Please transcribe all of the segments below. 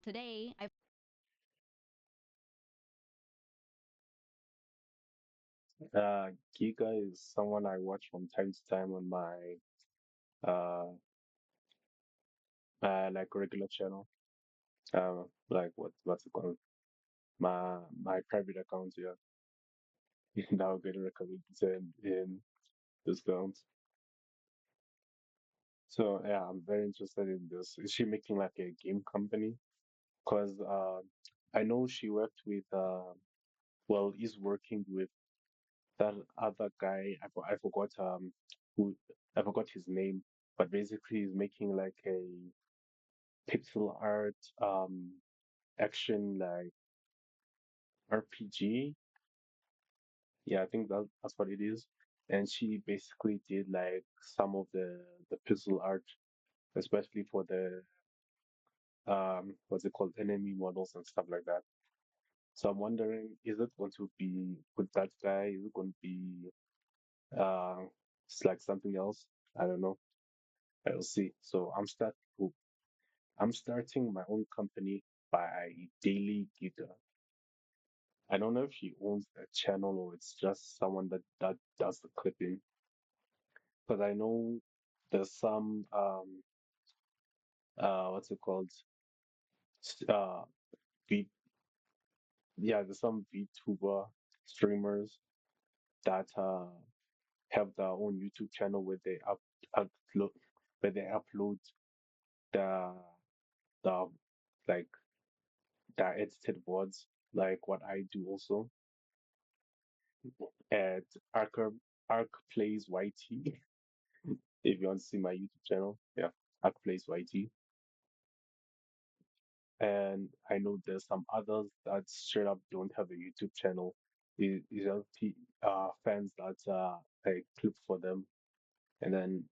Today, I GEEGA is someone I watch from time to time on my uh, like regular channel. Like what's it called? My private account, yeah. Now getting recommended in discounts. So yeah, I'm very interested in this. Is she making like a game company? Because I know she worked with well, is working with that other guy. I forgot who I forgot his name, but basically he's making like a pixel art action like RPG. Yeah, I think that's what it is. And she basically did like some of the pixel art, especially for the what's it called, enemy models and stuff like that. So I'm wondering, is it going to be with that guy? Is it going to be uh it's like something else? I don't know. I'll see. So I'm starting my own company by Daily Giga. I don't know if she owns the channel or it's just someone that does the clipping. Because I know there's some what's it called? Uh V yeah, there's some VTuber streamers that have their own YouTube channel where they upload where they upload the the like the edited words like what I do also at Arc Plays YT. If you want to see my YouTube channel, yeah, Arc Plays YT. And I know there's some others that straight up don't have a YouTube channel. These are fans that I clip for them and then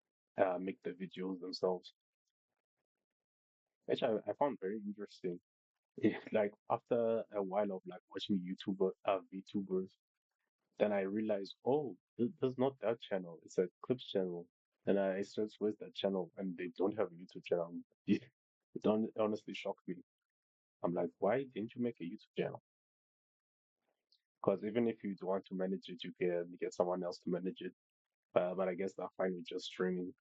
make the videos themselves, which I found very interesting. Like after a while of like watching VTubers, then I realized, oh, there's not that channel. It's a clips channel, and I searched where's that channel, and they don't have a YouTube channel. It honestly shocked me. I'm like, why didn't you make a YouTube channel? Because even if you want to manage it, you can get someone else to manage it. But I guess they're fine with just streaming.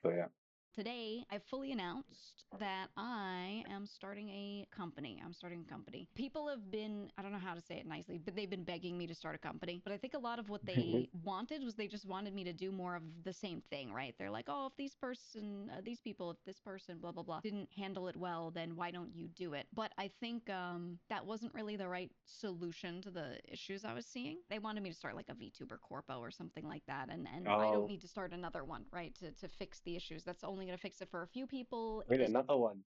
So yeah. Today I fully announced that I am starting a company. I'm starting a company. People have been, I don't know how to say it nicely, but they've been begging me to start a company. But I think a lot of what they wanted was they just wanted me to do more of the same thing, right? They're like, oh, if these people, if this person, blah, blah, blah, didn't handle it well, then why don't you do it? But I think that wasn't really the right solution to the issues I was seeing. They wanted me to start like a VTuber Corpo or something like that. And I don't Oh, need to start another one, right? To fix the issues. That's only going to fix it for a few people. wait, It's another one.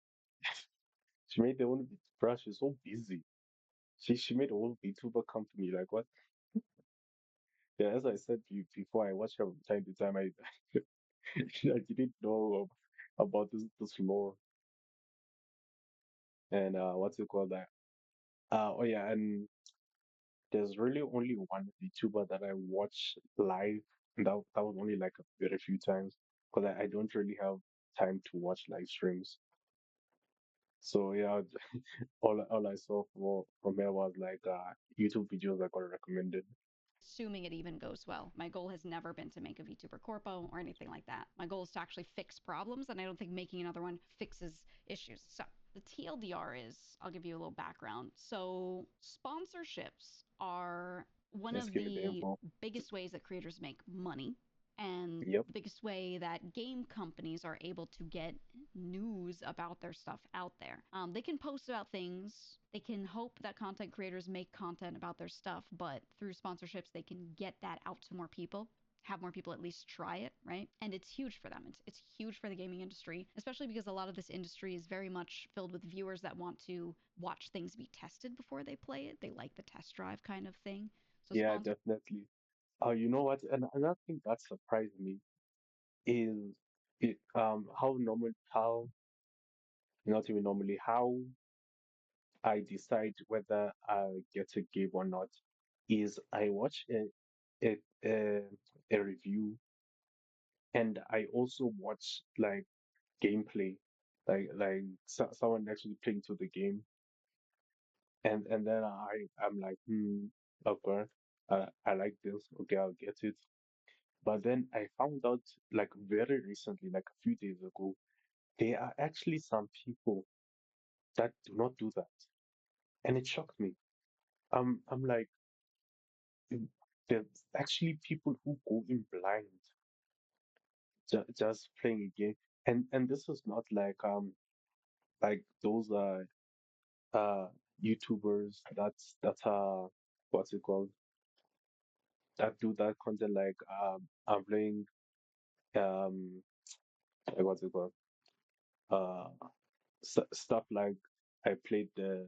She made the own brush. She's so busy. She made a whole VTuber company. Like what? Yeah, as I said before, I watch her from time to time. I didn't know about this lore and what's it called that? Oh yeah, and there's really only one VTuber that I watch live, and that was only like a very few times because I don't really have time to watch live streams. So yeah, all I saw from her was like YouTube videos I got recommended. assuming it even goes well. My goal has never been to make a VTuber Corpo or anything like that. My goal is to actually fix problems, and I don't think making another one fixes issues. So the TLDR is, I'll give you a little background. So sponsorships are one Let's of give it the the info. biggest ways that creators make money, and Yep. the biggest way that game companies are able to get news about their stuff out there. They can post about things, they can hope that content creators make content about their stuff, but through sponsorships, they can get that out to more people. Have more people at least try it, right? And it's huge for them. It's huge for the gaming industry, especially because a lot of this industry is very much filled with viewers that want to watch things be tested before they play it. They like the test drive kind of thing. So Yeah, sponsor definitely. You know what? And another thing that surprised me is how not even normally how I decide whether I get a game or not is I watch a, a, a review and I also watch like gameplay. someone actually playing to the game, and then I'm like, okay, I like this. Okay, I'll get it. But then I found out like very recently, like a few days ago, there are actually some people that do not do that, and it shocked me. I'm like, there's actually people who go in blind just playing a game, and this is not like those uh YouTubers that's what's it called, that do that content like I'm playing um like what's it called, uh stuff like I played the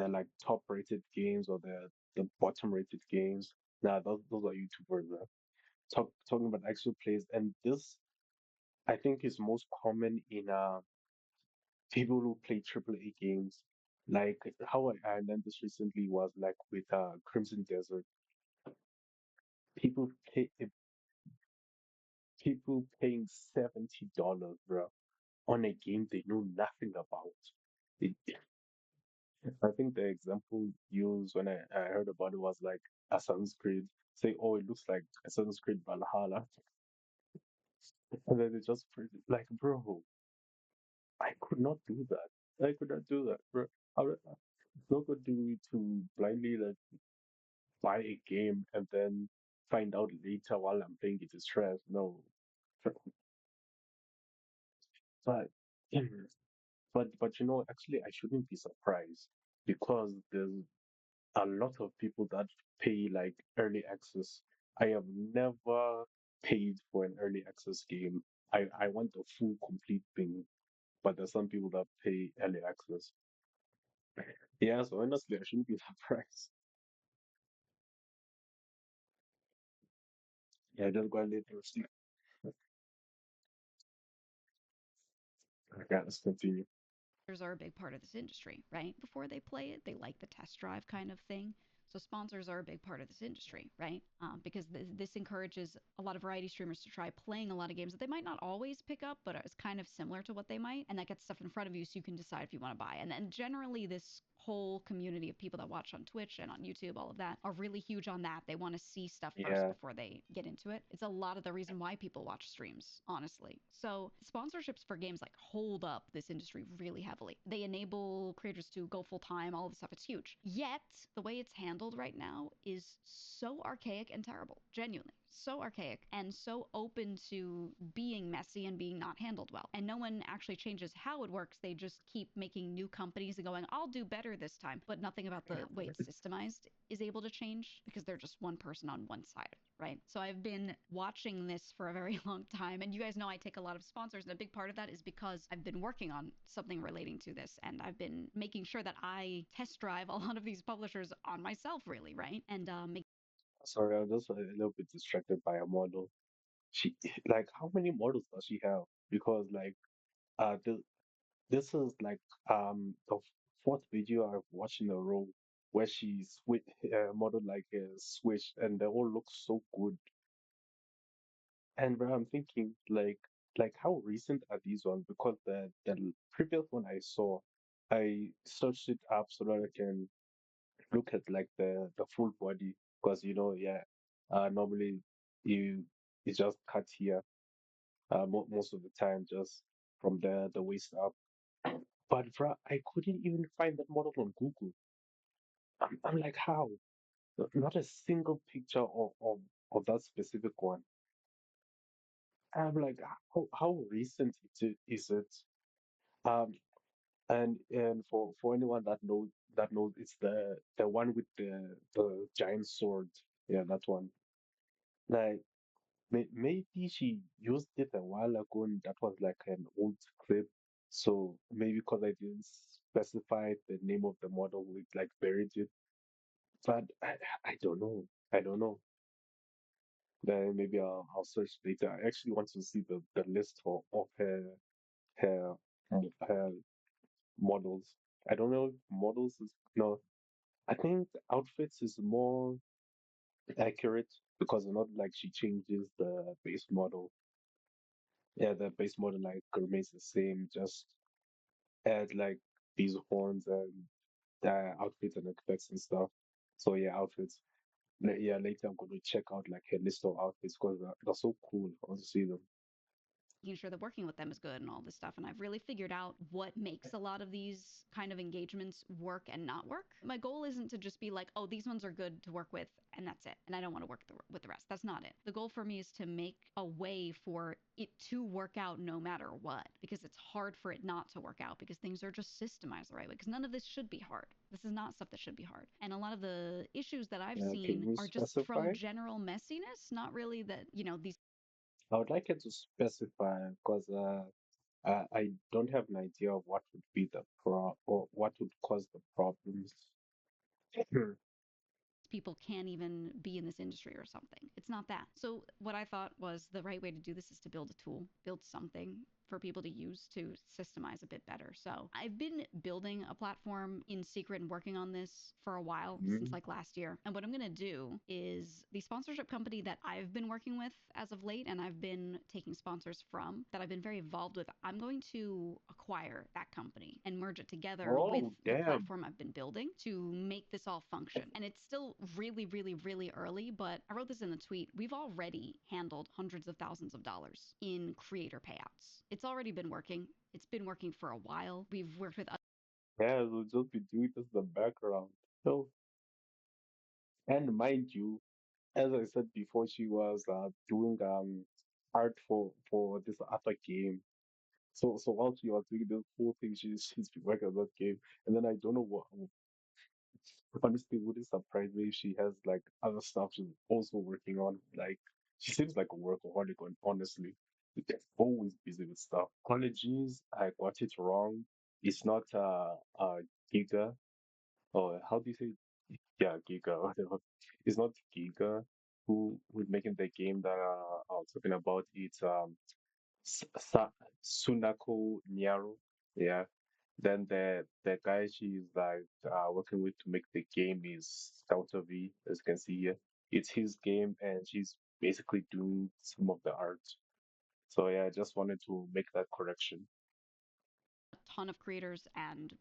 like top rated games or the bottom rated games. Nah, those are YouTubers. Talking about actual plays, and this I think is most common in people who play AAA games. Like how I learned this recently was like with Crimson Desert. People pay people paying $70, bro, on a game they know nothing about. It, I think the example used when I heard about it was like Assassin's Creed. Say, oh, it looks like Assassin's Creed Valhalla, and then they just like, bro, I could not do that. I could not do that, bro. It's not good to blindly like buy a game and then find out later while I'm playing it is trash. No, but but actually, I shouldn't be surprised because there's a lot of people that pay like early access. I have never paid for an early access game. I want a full complete thing, but there's some people that pay early access. Yeah, so honestly, I shouldn't be surprised. Yeah, just go and let her see. Okay, let's continue. Sponsors are a big part of this industry, right? Before they play it, they like the test drive kind of thing. So sponsors are a big part of this industry, right? Because this encourages a lot of variety streamers to try playing a lot of games that they might not always pick up, but is kind of similar to what they might, and that gets stuff in front of you so you can decide if you want to buy. And then generally, this whole community of people that watch on Twitch and on YouTube, all of that, are really huge on that. They want to see stuff first Yeah, before they get into it. It's a lot of the reason why people watch streams, honestly. So sponsorships for games like hold up this industry really heavily. They enable creators to go full time, all of the stuff. It's huge. Yet the way it's handled right now is so archaic and terrible. Genuinely. So archaic and so open to being messy and being not handled well. And no one actually changes how it works. They just keep making new companies and going, I'll do better this time. But nothing about the way it's systemized is able to change because they're just one person on one side, right? So I've been watching this for a very long time. And you guys know I take a lot of sponsors. And a big part of that is because I've been working on something relating to this. And I've been making sure that I test drive a lot of these publishers on myself, really, right? And make sorry, I was just a little bit distracted by a model. She like how many models does she have? Because like the this is like the fourth video I've watched in a row where she modeled like a switch and they all look so good. And bro, I'm thinking like how recent are these ones? Because the previous one I saw, I searched it up so that I can look at like the full body because yeah, normally you you just cut here most of the time just from the waist up. But bro, I couldn't even find that model on Google. I'm like, how? Not a single picture of that specific one. I'm like, how recent is it? Um, and for anyone that knows, it's the one with the giant sword. Yeah, that one. Like maybe she used it a while ago, and that was like an old clip. So maybe because I didn't specify the name of the model, we like buried it. But I don't know. I don't know. Then maybe I'll search later. I actually want to see the list of her her models. I don't know if models is no. I think outfits is more accurate because not like she changes the base model. Yeah, the base model like remains the same, just add like these horns and outfits and effects and stuff. So yeah, outfits. Yeah, later I'm going to check out like a list of outfits because they're so cool. I want to see them. making sure that working with them is good and all this stuff. And I've really figured out what makes a lot of these kind of engagements work and not work. My goal isn't to just be like, oh, these ones are good to work with and that's it. And I don't want to work with the rest. That's not it. The goal for me is to make a way for it to work out no matter what, because it's hard for it not to work out because things are just systemized the right way. Because none of this should be hard. This is not stuff that should be hard. And a lot of the issues that I've Can seen you are just from specify? general messiness, not really that, these I would like you to specify because I don't have an idea of what would be the pro or what would cause the problems. people can't even be in this industry or something. It's not that. So, what I thought was the right way to do this is to build a tool, build something for people to use to systemize a bit better. So, I've been building a platform in secret and working on this for a while since Mhm. like last year. And what I'm going to do is the sponsorship company that I've been working with as of late and I've been taking sponsors from that I've been very involved with, I'm going to acquire that company and merge it together with Oh, the damn. platform I've been building to make this all function. And it's still really, really, really early, but I wrote this in the tweet. We've already handled hundreds of thousands of dollars in creator payouts. It's already been working. It's been working for a while. We've worked with Yeah, we'll just be doing this in the background. So, and mind you, as I said before, she was doing art for this other game. So while she was doing this whole thing, she's been working on that game, and then I don't know what. Honestly, wouldn't surprise me if she has like other stuff she's also working on. Like she seems like a workaholic, honestly. She's always busy with stuff. Apologies, I got it wrong. It's not Giga, or how do you say? Yeah, Giga. Whatever. It's not Giga who's making the game that I was talking about. It's Sunako Nyaru. Yeah. Then the guy she's like working with to make the game is Scouter V, as you can see here. It's his game and she's basically doing some of the art. So yeah, I just wanted to make that correction. ton of creators and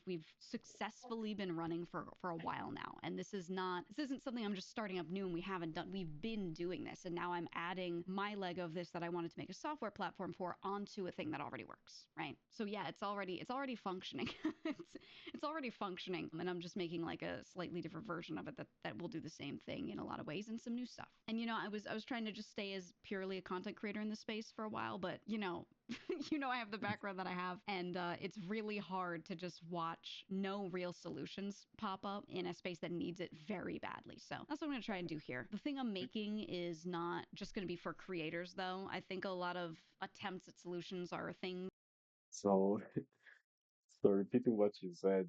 we've successfully been running for a while now, and this isn't something I'm just starting up new and we haven't done. We've been doing this and now I'm adding my leg of this that I wanted to make a software platform for onto a thing that already works, right? So yeah, it's already functioning. It's already functioning, and I'm just making like a slightly different version of it that will do the same thing in a lot of ways and some new stuff. And I was trying to just stay as purely a content creator in this space for a while, but I have the background that I have, and it's really hard to just watch no real solutions pop up in a space that needs it very badly. So that's what I'm going to try and do here. The thing I'm making is not just going to be for creators, though. I think a lot of attempts at solutions are things So so repeating what you said.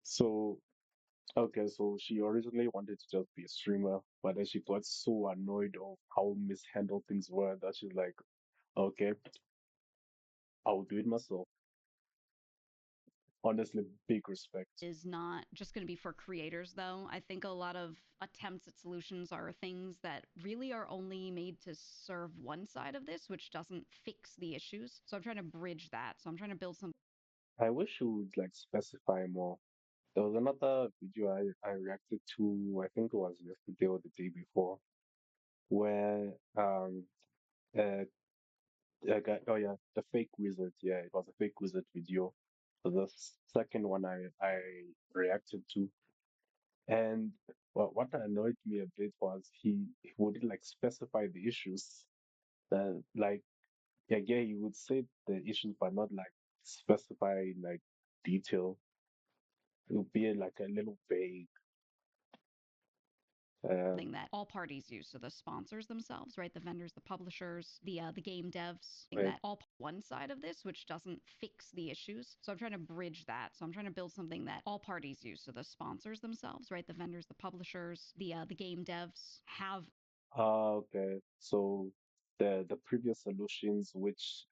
So okay, so she originally wanted to just be a streamer, but then she got so annoyed of how mishandled things were that she's like, okay, I'll do it myself. Honestly, big respect. is not just going to be for creators, though. I think a lot of attempts at solutions are things that really are only made to serve one side of this, which doesn't fix the issues. So I'm trying to bridge that. So I'm trying to build something I wish you would like specify more. There was another video I reacted to, I think it was yesterday or the day before, where uh, a guy, oh yeah, the fake wizard, yeah, it was a fake wizard video. So the second one I reacted to, and what annoyed me a bit was he wouldn't like specify the issues. Like yeah, he would say the issues, but not like specify like detail. It would be like a little vague. Uh, that all parties use. So the sponsors themselves, right? The vendors, the publishers, the game devs, right. that all one side of this, which doesn't fix the issues. So I'm trying to bridge that. So I'm trying to build something that all parties use. So the sponsors themselves, right? The vendors, the publishers, the game devs have Okay. So the previous solutions which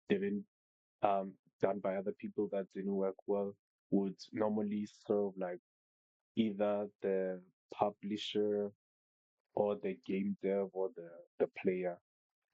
didn't done by other people that didn't work well would normally serve like either the publisher or the game dev or the player.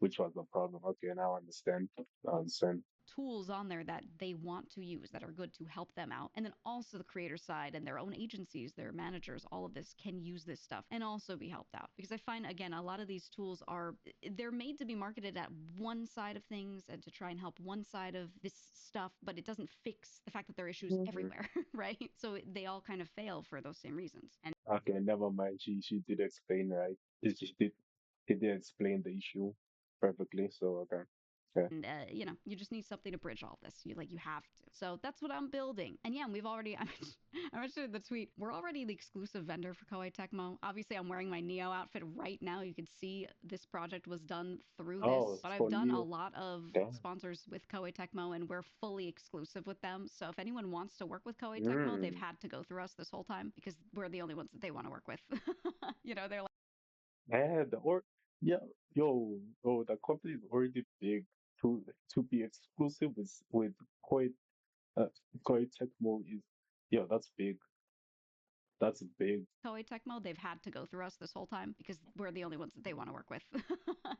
which was the problem. Okay, now I understand. I understand. tools on there that they want to use that are good to help them out. And then also the creator side and their own agencies, their managers, all of this can use this stuff and also be helped out. Because I find, again, a lot of these tools are, they're made to be marketed at one side of things and to try and help one side of this stuff, but it doesn't fix the fact that there are issues Mhm. everywhere, right? So they all kind of fail for those same reasons. And Okay, never mind. She did explain, right? She did explain the issue perfectly. So okay. Yeah. you just need something to bridge all this. You have to. So that's what I'm building. And yeah, we've already. I mentioned in the tweet. We're already the exclusive vendor for Koei Tecmo. Obviously, I'm wearing my Neo outfit right now. You can see this project was done through Oh, this. But I've for done a Neo. lot of Damn. sponsors with Koei Tecmo, and we're fully exclusive with them. So if anyone wants to work with Koei Tecmo, they've Mm. had to go through us this whole time because we're the only ones that they want to work with. They're like. Yeah, yeah, the company is already big to be exclusive with Koei uh, Koei Tecmo is yeah, that's big. That's big. Koei Tecmo, they've had to go through us this whole time because we're the only ones that they want to work with.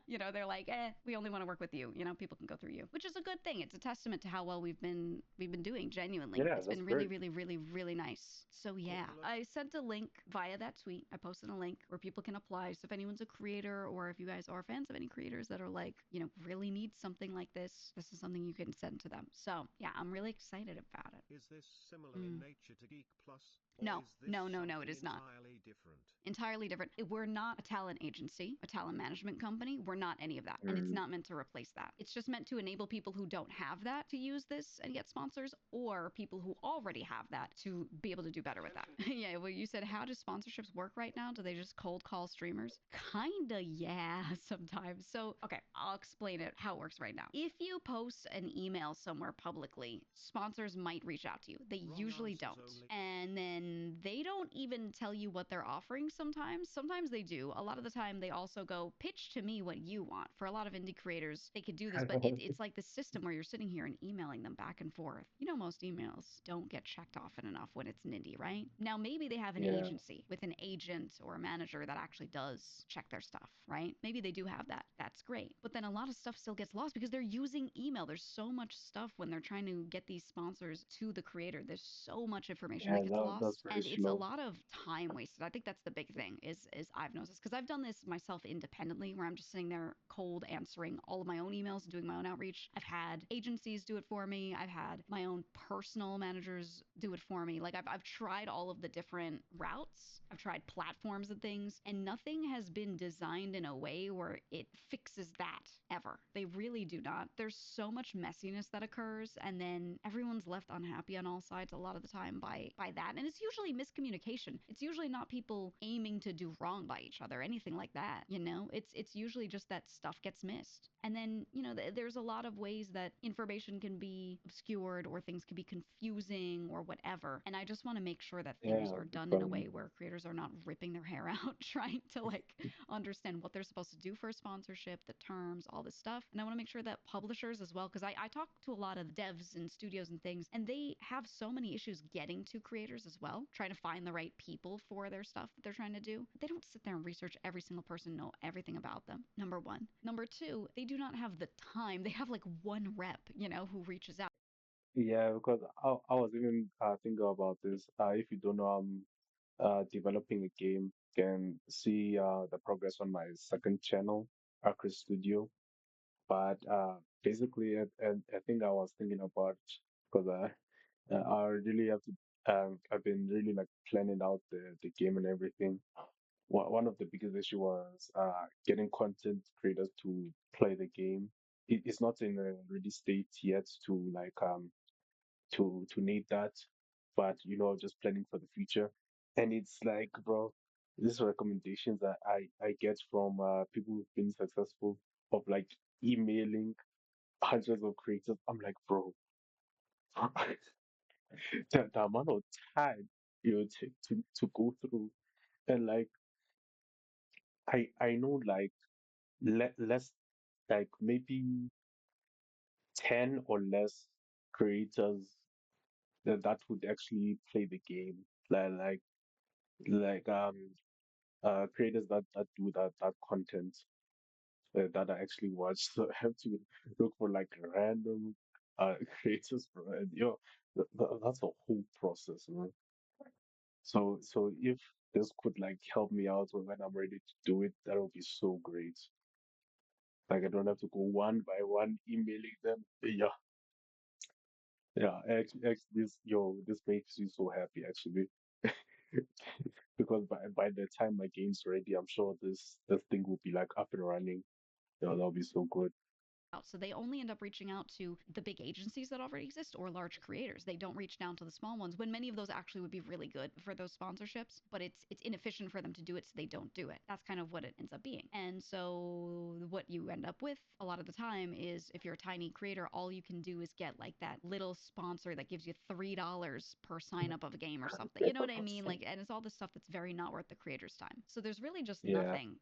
They're like, we only want to work with you. People can go through you, which is a good thing. It's a testament to how well we've been doing. Genuinely, Yeah, it's that's been really, very really, really, really nice. So yeah, I sent a link via that tweet. I posted a link where people can apply. So if anyone's a creator, or if you guys are fans of any creators that are like, really need something like this is something you can send to them. So yeah, I'm really excited about it. Is this similar in Mm. nature to Geek Plus, or No, is this no, no, no, it something is not. entirely different? Entirely different. We're not a talent agency, a talent management company. We're not any of that. And it's mm, not meant to replace that. It's just meant to enable people who don't have that to use this and get sponsors, or people who already have that to be able to do better with that. Yeah, well, you said, how do sponsorships work right now? Do they just cold call streamers? Kinda, yeah, sometimes. So, okay, I'll explain it how it works right now. If you post an email somewhere publicly, sponsors might reach out to you. They Wrong usually answers don't. only. And then they don't even tell you what they're offering sometimes. Sometimes they do. A lot of the time, they also go, pitch to me what you want. For a lot of indie creators, they could do this, but it's like this system where you're sitting here and emailing them back and forth. Most emails don't get checked often enough when it's an indie, right? Now, maybe they have an yeah, agency with an agent or a manager that actually does check their stuff, right? Maybe they do have that. That's great. But then a lot of stuff still gets lost because they're using email. There's so much stuff when they're trying to get these sponsors to the creator. There's so much information that yeah. gets That's lost, very and it's a slow. lot of time wasted. I think that's the big thing is I've noticed, because I've done this myself independently, where I'm just sitting there cold answering all of my own emails, doing my own outreach. I've had agencies do it for me. I've had my own personal managers do it for me. Like I've tried all of the different routes. I've tried platforms and things, and nothing has been designed in a way where it fixes that ever. They really do not. There's so much messiness that occurs, and then everyone's left unhappy on all sides a lot of the time by that. And it's usually miscommunication. It's usually not people aiming to do wrong by each other, anything like that. It's usually just that stuff gets missed. And then, there's a lot of ways that information can be obscured, or things can be confusing, or whatever. And I just want to make sure that things Yeah, are done in a because way where creators are not ripping their hair out trying to understand what they're supposed to do for a sponsorship, the terms, all this stuff. And I want to make sure that publishers as well, because I talk to a lot of devs and studios and things, and they have so many issues getting to creators as well, trying to find the right people for their stuff that they're trying to do. They don't sit there and research every single person, know everything about them. Number one. Number two, they do not have the time. They have like one rep, who reaches out. yeah, because I was even thinking about this. If you don't know, I'm developing a game. Can see the progress on my second channel, Arcus Studio. But basically, I think I was thinking about because I really have to. I've been really like planning out the game and everything. One of the biggest issue was getting content creators to play the game. It's not in a ready state yet to to need that, but just planning for the future. And it's like, bro, these recommendations that I get from people who've been successful of like emailing hundreds of creators. I'm like, bro, the amount of time it would take to go through, and like I know like less like maybe 10 or less creators that would actually play the game. Like like creators that do that content. that I actually watch. So I have to look for like random creators for it. That's a whole process, man. So if this could like help me out when I'm ready to do it, that would be so great. Like I don't have to go one by one emailing them. Yeah, yeah. Actually, this makes me so happy actually. Because by the time my game's ready, I'm sure this thing will be like up and running. Yeah, that'll be so good. out. So they only end up reaching out to the big agencies that already exist or large creators. They don't reach down to the small ones when many of those actually would be really good for those sponsorships, but it's inefficient for them to do it, so they don't do it. That's kind of what it ends up being. And so what you end up with a lot of the time is if you're a tiny creator, all you can do is get like that little sponsor that gives you $3 per sign up of a game or something. You know what I mean? Like, and it's all the stuff that's very not worth the creator's time. So there's really just Yeah, nothing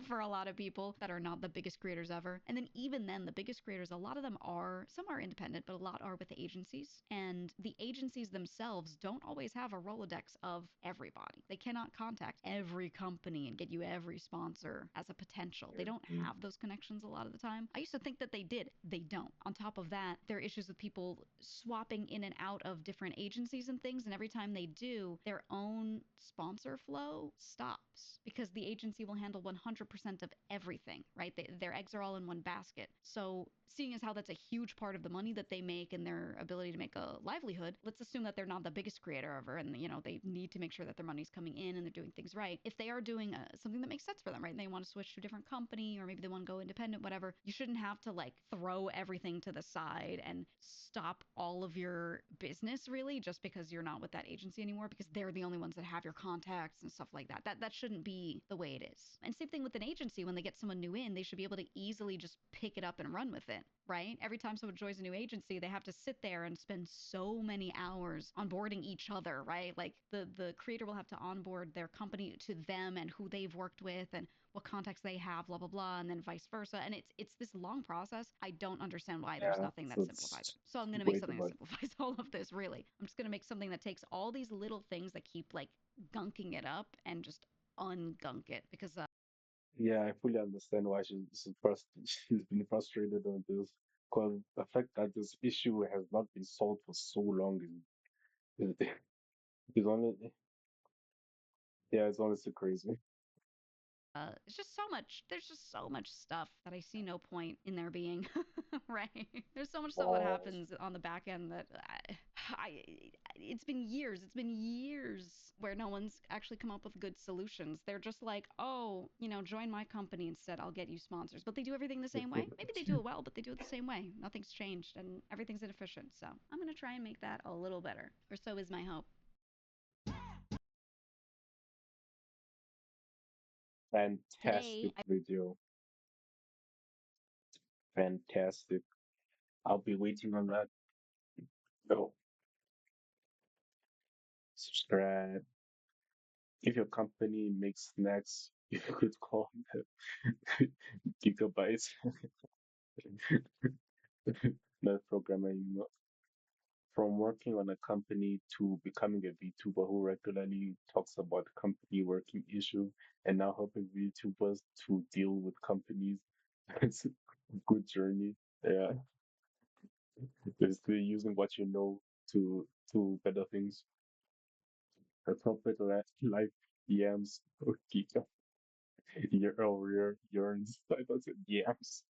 for a lot of people that are not the biggest creators ever. And then even then, the biggest creators, a lot of them are, some are independent, but a lot are with the agencies. And the agencies themselves don't always have a Rolodex of everybody. They cannot contact every company and get you every sponsor as a potential. They don't mm, have those connections a lot of the time. I used to think that they did. They don't. On top of that, there are issues with people swapping in and out of different agencies and things. And every time they do, their own sponsor flow stops because the agency will handle 100% of everything, right? Their eggs are all in one basket. So, seeing as how that's a huge part of the money that they make and their ability to make a livelihood, let's assume that they're not the biggest creator ever and, they need to make sure that their money's coming in and they're doing things right. If they are doing something that makes sense for them, right? And they want to switch to a different company or maybe they want to go independent, whatever, you shouldn't have to like throw everything to the side and stop all of your business really just because you're not with that agency anymore because they're the only ones that have your contacts and stuff like that. That shouldn't be the way it is. And same thing with an agency when they get someone new in, they should be able to easily just pick it up and run with it, right? Every time someone joins a new agency, they have to sit there and spend so many hours onboarding each other, right? Like the creator will have to onboard their company to them and who they've worked with and what contacts they have, blah blah blah, and then vice versa. And it's this long process. I don't understand why there's yeah. nothing that So simplifies it. it's So I'm gonna make way too something that much. simplifies all of this. Really, I'm just gonna make something that takes all these little things that keep like gunking it up and just ungunk it because Yeah, I fully understand why she's been frustrated on this. Because the fact that this issue has not been solved for so long is, is only yeah, it's honestly crazy. it's just so much. There's just so much stuff that I see no point in there being. Right? There's so much stuff that Oh, happens on the back end that it's been years. It's been years where no one's actually come up with good solutions. They're just like, oh, join my company instead. I'll get you sponsors. But they do everything the same way. Maybe they do it well, but they do it the same way. Nothing's changed and everything's inefficient. So I'm gonna try and make that a little better, or so is my hope. fantastic Today, I video. Fantastic. I'll be waiting on that. Oh, subscribe. If your company makes snacks, you could call them gigabytes. Not programmer, from working on a company to becoming a VTuber who regularly talks about company working issue and now helping VTubers to deal with companies. It's a good journey. Yeah, basically using what you know to better things. Appropriate life yams or year or yearns. I thought it yams.